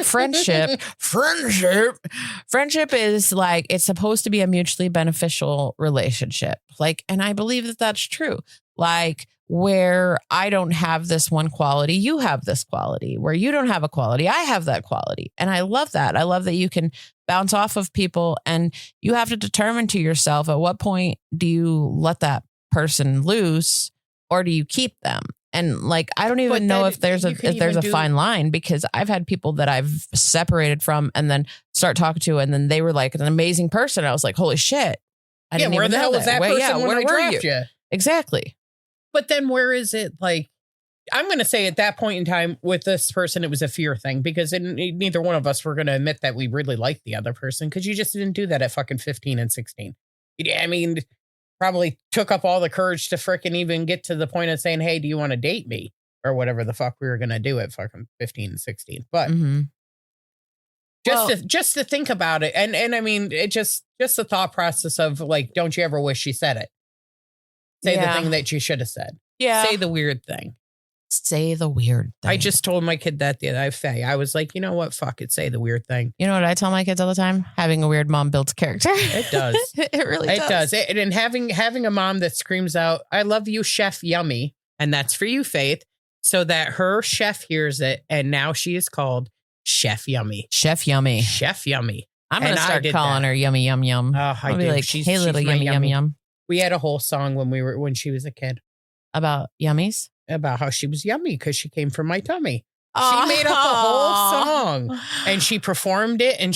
friendship. Friendship is like it's supposed to be a mutually beneficial relationship. Like, and I believe that that's true. Like where I don't have this one quality, you have this quality. Where you don't have a quality, I have that quality, and I love that. I love that you can bounce off of people, and you have to determine to yourself at what point do you let that person loose or do you keep them? And like I don't even know if there's a fine line, because I've had people that I've separated from and then start talking to, and then they were like an amazing person. I was like, holy shit. I didn't where even the know hell was that person when I dropped you? Exactly. But then where is it? Like, I'm going to say at that point in time with this person, it was a fear thing, because neither one of us were going to admit that we really liked the other person, because you just didn't do that at fucking 15 and 16. I mean, probably took up all the courage to frickin' even get to the point of saying, hey, do you want to date me? Or whatever the fuck we were going to do at fucking 15 and 16. But just to think about it. And I mean, it just the thought process of like, don't you ever wish you said it? Say the thing that you should have said. Yeah. Say the weird thing. Say the weird thing. I just told my kid that the other day. I was like, you know what? Fuck it. Say the weird thing. You know what I tell my kids all the time? Having a weird mom builds character. It does. It really does. And having a mom that screams out, I love you, Chef Yummy. And that's for you, Faith. So that her chef hears it. And now she is called Chef Yummy. Chef Yummy. Chef Yummy. I'm going to start calling her Yummy Yum Yum. Oh, I'll be like, hey, little Yummy Yum Yum. We had a whole song when she was a kid. About yummies? About how she was yummy because she came from my tummy. She made up the whole song and she performed it, and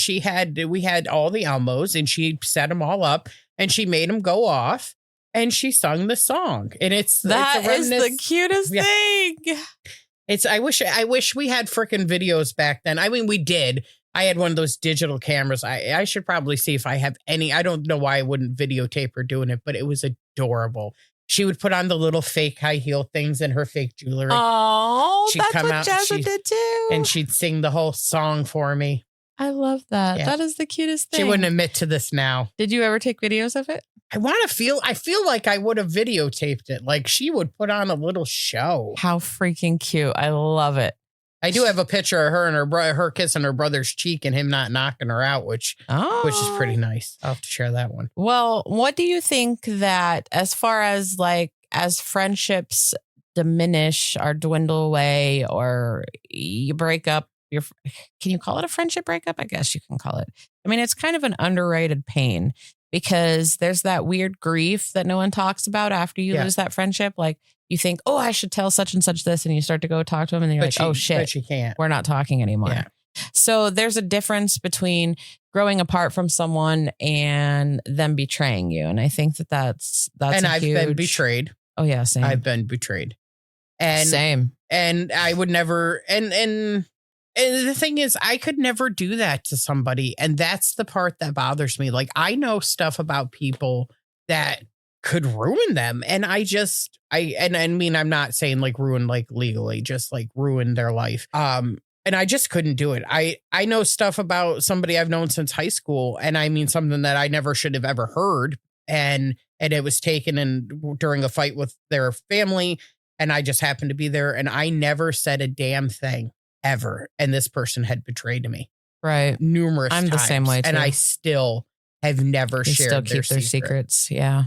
we had all the Elmos, and she set them all up and she made them go off, and she sung the song. And it's the cutest thing. I wish we had freaking videos back then. I mean, we did. I had one of those digital cameras. I should probably see if I have any. I don't know why I wouldn't videotape her doing it, but it was adorable. She would put on the little fake high heel things and her fake jewelry. Oh, that's what Jasmine did too. And she'd sing the whole song for me. I love that. Yeah. That is the cutest thing. She wouldn't admit to this now. Did you ever take videos of it? I feel like I would have videotaped it. Like she would put on a little show. How freaking cute. I love it. I do have a picture of her and her kissing her brother's cheek and him not knocking her out, which is pretty nice. I'll have to share that one. Well, what do you think that as far as like as friendships diminish or dwindle away, or you break up, can you call it a friendship breakup? I guess you can call it. I mean, it's kind of an underrated pain, because there's that weird grief that no one talks about after you lose that friendship. Like, you think, oh, I should tell such and such this. And you start to go talk to them and then you're oh, shit, but you can't. We're not talking anymore. Yeah. So there's a difference between growing apart from someone and them betraying you. And I think that's and I've been betrayed. Oh, yeah. Same. I've been betrayed. And same. And I would never. And the thing is, I could never do that to somebody. And that's the part that bothers me. Like, I know stuff about people that could ruin them. And I mean, I'm not saying like ruin, like legally, just like ruin their life. And I just couldn't do it. I know stuff about somebody I've known since high school. And I mean, something that I never should have ever heard. And and it was taken in during a fight with their family. And I just happened to be there, and I never said a damn thing ever. And this person had betrayed me. Right. Numerous times. I'm the same way too. And I still have never shared still keep their secrets. Yeah.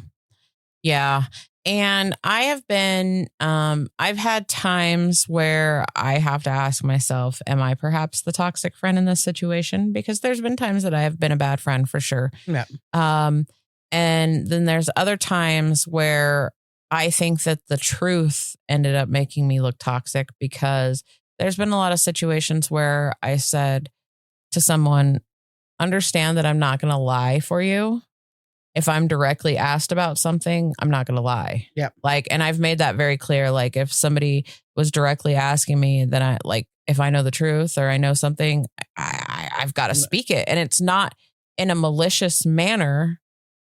Yeah. And I have been, I've had times where I have to ask myself, am I perhaps the toxic friend in this situation? Because there's been times that I have been a bad friend for sure. Yeah. And then there's other times where I think that the truth ended up making me look toxic, because there's been a lot of situations where I said to someone, understand that I'm not going to lie for you. If I'm directly asked about something, I'm not going to lie. Yeah. Like, and I've made that very clear. Like, if somebody was directly asking me, then I like, if I know the truth or I know something, I've got to speak it. And it's not in a malicious manner,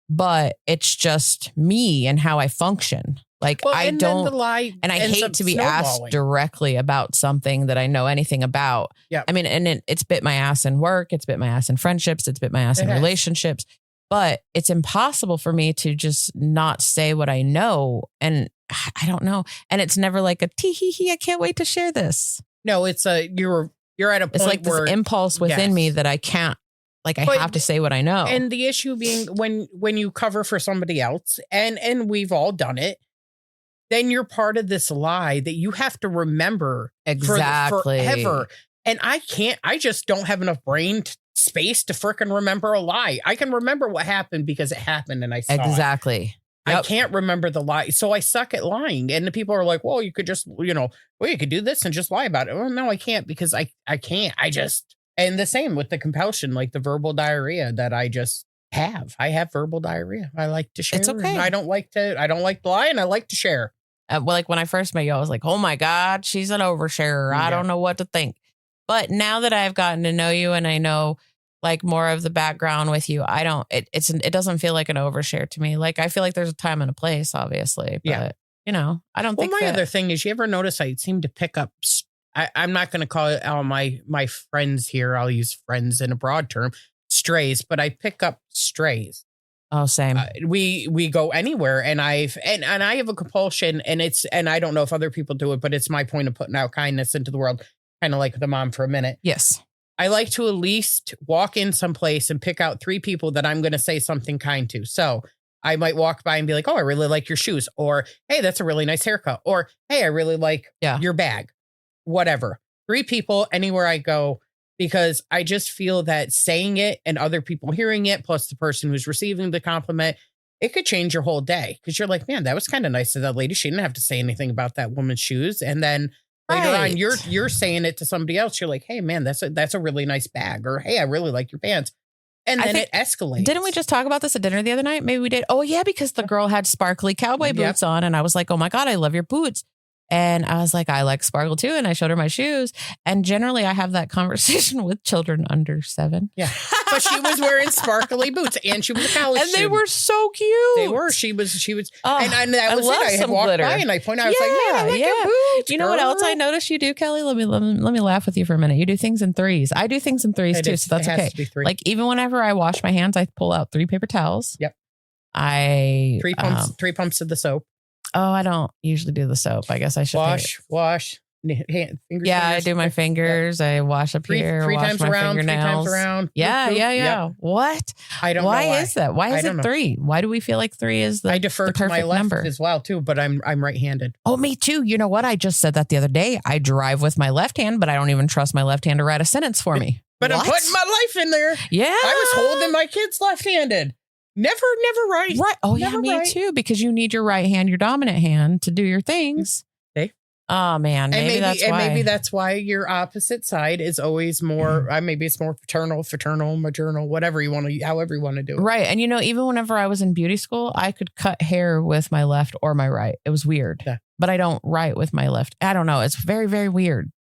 but it's just me and how I function. Like, I don't, and I hate to be asked directly about something that I know anything about. Yeah. I mean, and it's bit my ass in work. It's bit my ass in friendships. It's bit my ass in relationships. But it's impossible for me to just not say what I know. And I don't know. And it's never like a tee hee hee, I can't wait to share this. No, it's you're at a point it's like where this impulse within me that I can't, like, I have to say what I know. And the issue being when you cover for somebody else, and we've all done it, then you're part of this lie that you have to remember forever. And I just don't have enough brain space to frickin' remember a lie. I can remember what happened because it happened and I saw it. Yep. I can't remember the lie. So I suck at lying. And the people are like, well, you could just, you could do this and just lie about it. Well, no, I can't, because I can't. And the same with the compulsion, like the verbal diarrhea that I just have. I have verbal diarrhea. I like to share. It's okay. I don't like to lie, and I like to share. Well, like when I first met you, I was like, oh my God, she's an oversharer. I don't know what to think. But now that I've gotten to know you and I know like more of the background with you, it doesn't feel like an overshare to me. Like, I feel like there's a time and a place, obviously. But, I don't think my other thing is, you ever notice I seem to pick up, I'm not going to call it my friends here. I'll use friends in a broad term, strays, but I pick up strays. Oh, same. We go anywhere, and I have a compulsion, and I don't know if other people do it, but it's my point of putting out kindness into the world, kind of like the mom for a minute. Yes. I like to at least walk in someplace and pick out 3 people that I'm going to say something kind to. So I might walk by and be like, oh, I really like your shoes, or, hey, that's a really nice haircut, or, hey, I really like your bag, whatever. 3 people anywhere I go, because I just feel that saying it and other people hearing it, plus the person who's receiving the compliment, it could change your whole day. Because you're like, man, that was kind of nice of that lady. She didn't have to say anything about that woman's shoes. And then later on, you're saying it to somebody else. You're like, hey, man, that's a really nice bag. Or, hey, I really like your pants. And then it escalates. Didn't we just talk about this at dinner the other night? Maybe we did. Oh, yeah, because the girl had sparkly cowboy boots on. And I was like, oh, my God, I love your boots. And I was like, I like sparkle too. And I showed her my shoes. And generally I have that conversation with children under 7. Yeah. But she was wearing sparkly boots, and she was a college and they student. were so cute. They were. She was. And that was it. I had walked glitter. By and I pointed out, I was like, man, I like your boots. You know what else I noticed you do, Kelly? Let me laugh with you for a minute. You do things in 3s. I do things in 3s too. So that's okay. Like, even whenever I wash my hands, I pull out 3 paper towels. Yep. 3 pumps of the soap. Oh, I don't usually do the soap. I guess I should wash. Fingers, I do my fingers. I wash up here. Three wash times my around. fingernails. 3 times around. Yeah. Yep. What? I don't know why is that? Why is it 3? Why do we feel like 3 is the I defer to my left number as well too, but I'm right-handed. Oh, me too. You know what? I just said that the other day. I drive with my left hand, but I don't even trust my left hand to write a sentence for me. But I'm putting my life in there. Yeah. I was holding my kids left-handed. Never right. Right. Oh, never me too, because you need your right hand, your dominant hand, to do your things. Okay. Oh, man. Maybe that's why your opposite side is always more, maybe it's more paternal, maternal, whatever you want to, however you want to do it. Right. And, even whenever I was in beauty school, I could cut hair with my left or my right. It was weird. Yeah. But I don't write with my left. I don't know. It's very, very weird.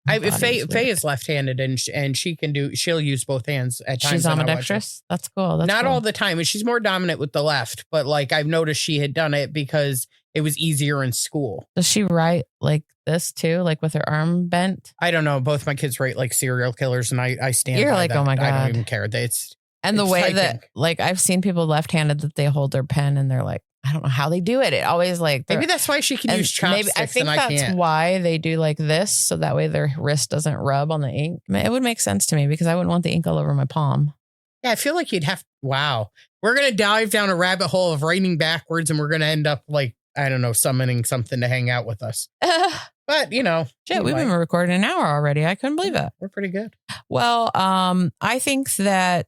Faye is left-handed, and she'll use both hands at times. She's ambidextrous. That's cool. Not all the time. And she's more dominant with the left, but like I've noticed she had done it because it was easier in school. Does she write like this too? Like with her arm bent? I don't know. Both my kids write like serial killers, and I stand You're by like, that. oh my God. I don't even care. And the It's way typing. that, like, I've seen people left-handed that they hold their pen and they're like, I don't know how they do it. It always like maybe that's why she can use chopsticks. I think that's can't. why they do like this, so that way their wrist doesn't rub on the ink. It would make sense to me because I wouldn't want the ink all over my palm. Yeah, I feel like you'd have. Wow, we're gonna dive down a rabbit hole of writing backwards, and we're gonna end up like, I don't know, summoning something to hang out with us. But you know, shit, we've been recording an hour already. I couldn't believe it. We're pretty good. Well, I think that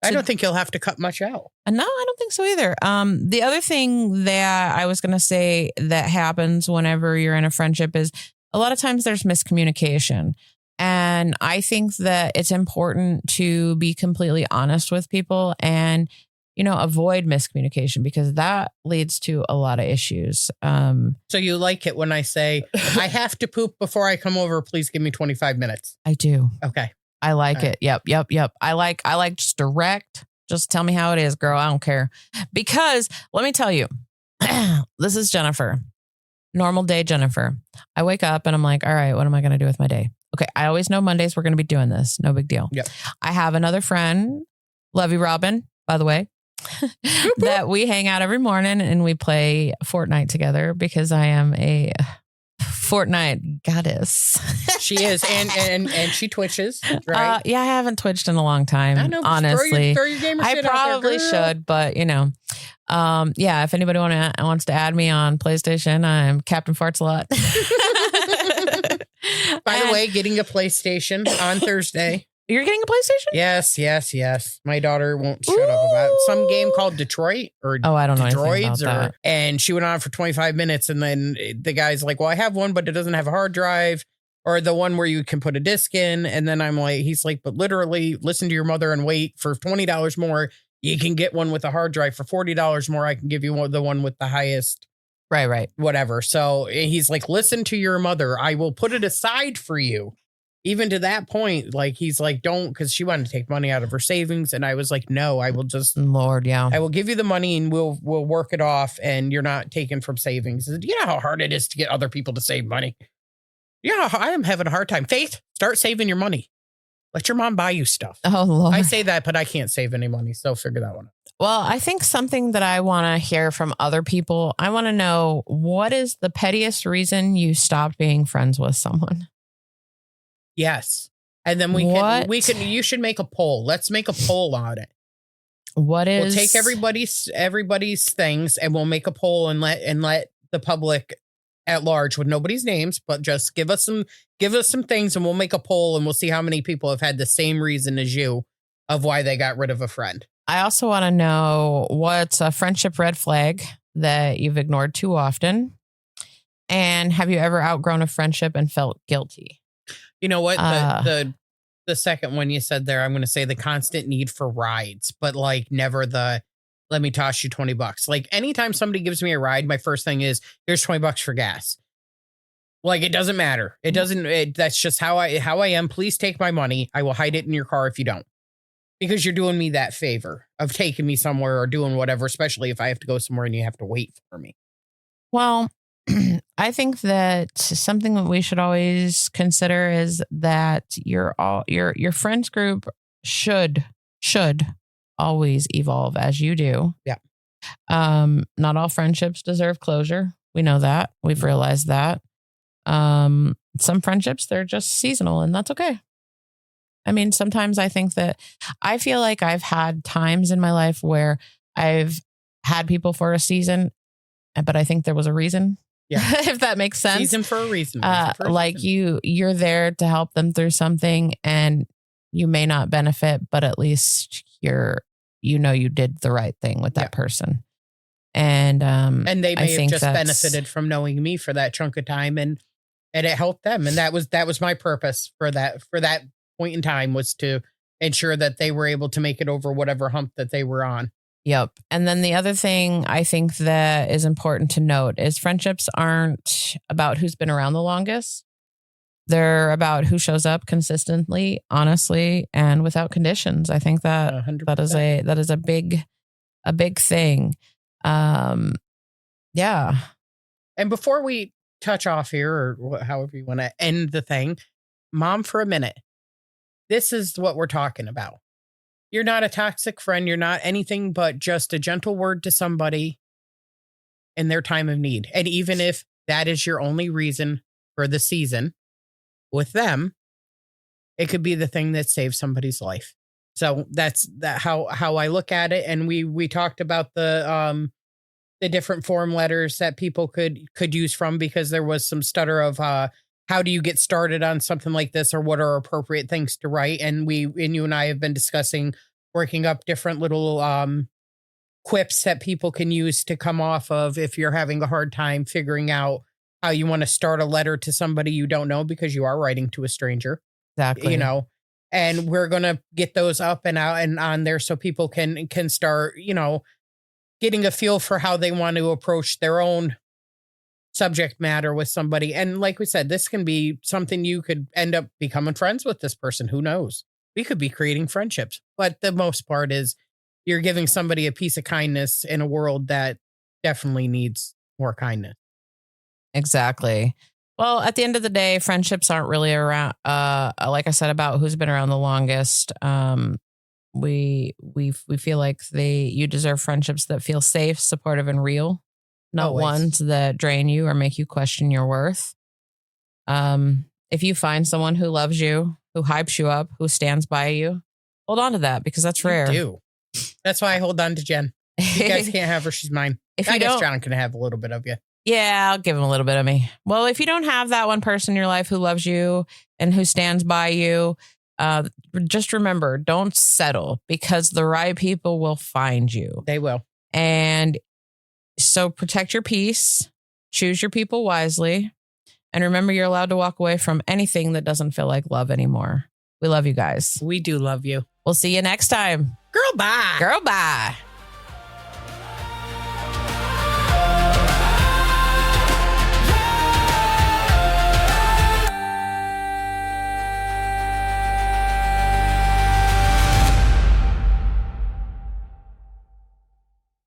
I don't think you'll have to cut much out. No, I don't think so either. The other thing that I was going to say that happens whenever you're in a friendship is a lot of times there's miscommunication. And I think that it's important to be completely honest with people and, you know, avoid miscommunication because that leads to a lot of issues. So you like it when I say, I have to poop before I come over. Please give me 25 minutes. I do. Okay. I like it. Yep. I like just direct. Just tell me how it is, girl. I don't care. Because let me tell you, this is Jennifer. Normal day, Jennifer. I wake up and I'm like, all right, what am I going to do with my day? Okay. I always know Mondays we're going to be doing this. No big deal. Yep. I have another friend, Lovey Robin, by the way, that we hang out every morning and we play Fortnite together because I am a Fortnite goddess. She is, and she twitches, right? Yeah, I haven't twitched in a long time. I know, honestly, throw your gamer shit I probably out there, should, but you know, yeah. If anybody wants to add me on PlayStation, I'm Captain Farts a lot. By the way, getting a PlayStation on Thursday. You're getting a PlayStation? Yes. My daughter won't shut up about some game called Detroit or I don't know anything about that. And she went on for 25 minutes and then the guy's like, well, I have one, but it doesn't have a hard drive or the one where you can put a disc in. And then he's like, but literally listen to your mother and wait for $20 more. You can get one with a hard drive for $40 more. I can give you the one with the highest. Right. Whatever. So he's like, listen to your mother. I will put it aside for you. Even to that point, like, he's like, don't, because she wanted to take money out of her savings. And I was like, no, I will just, Lord, yeah. I will give you the money and we'll work it off and you're not taking from savings. Do you know how hard it is to get other people to save money? Yeah, I am having a hard time. Faith, start saving your money. Let your mom buy you stuff. Oh, Lord. I say that, but I can't save any money. So figure that one out. Well, I think something that I want to hear from other people, I want to know, what is the pettiest reason you stopped being friends with someone? Yes. And then you should make a poll. Let's make a poll on it. We'll take everybody's things and we'll make a poll and let the public at large with nobody's names, but just give us some things and we'll make a poll and we'll see how many people have had the same reason as you of why they got rid of a friend. I also want to know what's a friendship red flag that you've ignored too often. And have you ever outgrown a friendship and felt guilty? You know what? The second one you said there, I'm going to say the constant need for rides, but like never the, let me toss you $20. Like anytime somebody gives me a ride, my first thing is, here's $20 for gas. Like, it doesn't matter. That's just how I am. Please take my money. I will hide it in your car if you don't, because you're doing me that favor of taking me somewhere or doing whatever, especially if I have to go somewhere and you have to wait for me. Well, I think that something that we should always consider is that your friends group should always evolve as you do. Yeah. Not all friendships deserve closure. We know that. We've realized that. Some friendships, they're just seasonal, and that's okay. I mean, sometimes I feel like I've had times in my life where I've had people for a season, but I think there was a reason. Yeah. If that makes sense. Season for a reason. You're there to help them through something and you may not benefit, but at least you did the right thing with that person. And they may have just benefited from knowing me for that chunk of time and it helped them. And that was my purpose for that point in time, was to ensure that they were able to make it over whatever hump that they were on. Yep. And then the other thing I think that is important to note is friendships aren't about who's been around the longest. They're about who shows up consistently, honestly, and without conditions. I think that 100%. that is a big thing. Yeah. And before we touch off here, or however you want to end the thing, Mom, for a minute, this is what we're talking about. You're not a toxic friend. You're not anything but just a gentle word to somebody in their time of need. And even if that is your only reason for the season with them, it could be the thing that saves somebody's life. So that's how I look at it. And we talked about the different form letters that people could use from, because there was some stutter of how do you get started on something like this, or what are appropriate things to write. And you and I have been discussing working up different little quips that people can use to come off of if you're having a hard time figuring out how you want to start a letter to somebody you don't know, because you are writing to a stranger. Exactly. You know, and we're going to get those up and out and on there so people can start, you know, getting a feel for how they want to approach their own subject matter with somebody. And like we said, this can be something you could end up becoming friends with this person. Who knows? We could be creating friendships. But the most part is you're giving somebody a piece of kindness in a world that definitely needs more kindness. Exactly. Well, at the end of the day, friendships aren't really around, like I said, about who's been around the longest. We feel like you deserve friendships that feel safe, supportive, and real, not Always. ones that drain you or make you question your worth. If you find someone who loves you, who hypes you up, who stands by you, hold on to that, because that's rare. You do. That's why I hold on to Jen. You guys can't have her. She's mine. I guess John can have a little bit of you. Yeah, I'll give him a little bit of me. Well, if you don't have that one person in your life who loves you and who stands by you, just remember, don't settle, because the right people will find you. They will. And so protect your peace, choose your people wisely, and remember you're allowed to walk away from anything that doesn't feel like love anymore. We love you guys. We do love you. We'll see you next time. Girl, bye. Girl, bye.